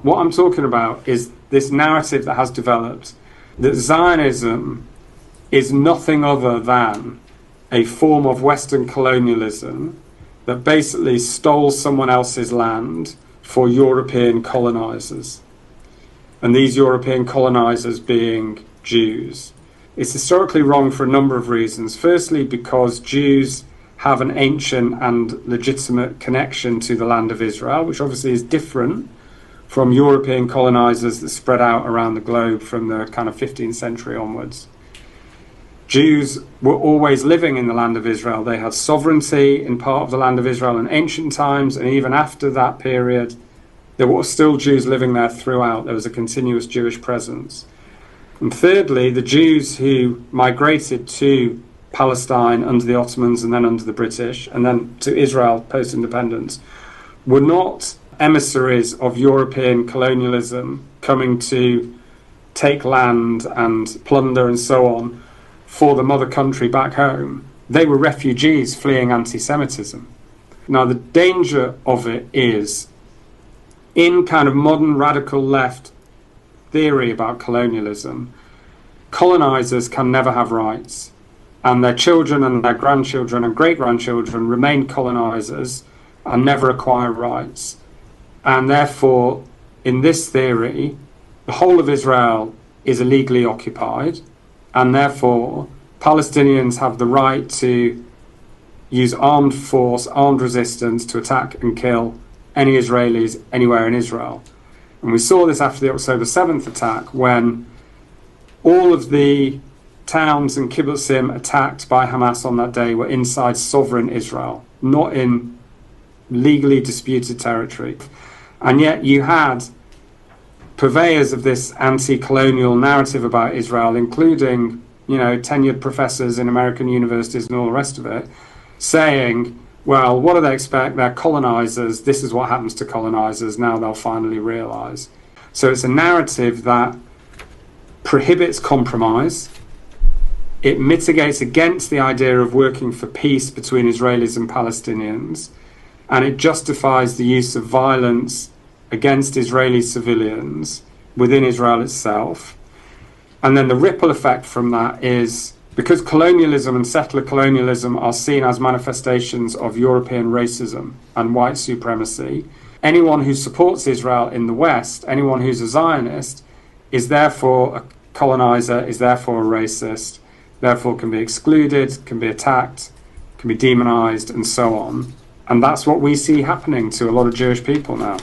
What I'm talking about is this narrative that has developed that Zionism is nothing other than a form of Western colonialism that basically stole someone else's land for European colonisers. And these European colonisers being Jews. It's historically wrong for a number of reasons. Firstly, because Jews have an ancient and legitimate connection to the land of Israel, which obviously is different from European colonisers that spread out around the globe from the kind of 15th century onwards. Jews were always living in the land of Israel. They had sovereignty in part of the land of Israel in ancient times, and even after that period, there were still Jews living there throughout. There was a continuous Jewish presence. And thirdly, the Jews who migrated to Palestine under the Ottomans and then under the British, and then to Israel post-independence, were not emissaries of European colonialism coming to take land and plunder and so on for the mother country back home. They were refugees fleeing anti-Semitism. Now, the danger of it is, in kind of modern radical left theory about colonialism, colonisers can never have rights, and their children and their grandchildren and great-grandchildren remain colonisers and never acquire rights. And therefore, in this theory, the whole of Israel is illegally occupied, and therefore Palestinians have the right to use armed force, armed resistance to attack and kill any Israelis anywhere in Israel. And we saw this after the October 7th attack, when all of the towns and kibbutzim attacked by Hamas on that day were inside sovereign Israel, not in legally disputed territory. And yet you had purveyors of this anti-colonial narrative about Israel, including, tenured professors in American universities and all the rest of it, saying, well, what do they expect? They're colonizers. This is what happens to colonizers. Now they'll finally realize. So it's a narrative that prohibits compromise. It mitigates against the idea of working for peace between Israelis and Palestinians. And it justifies the use of violence against Israeli civilians within Israel itself. And then the ripple effect from that is, because colonialism and settler colonialism are seen as manifestations of European racism and white supremacy, anyone who supports Israel in the West, anyone who's a Zionist, is therefore a colonizer, is therefore a racist, therefore can be excluded, can be attacked, can be demonized, and so on. And that's what we see happening to a lot of Jewish people now.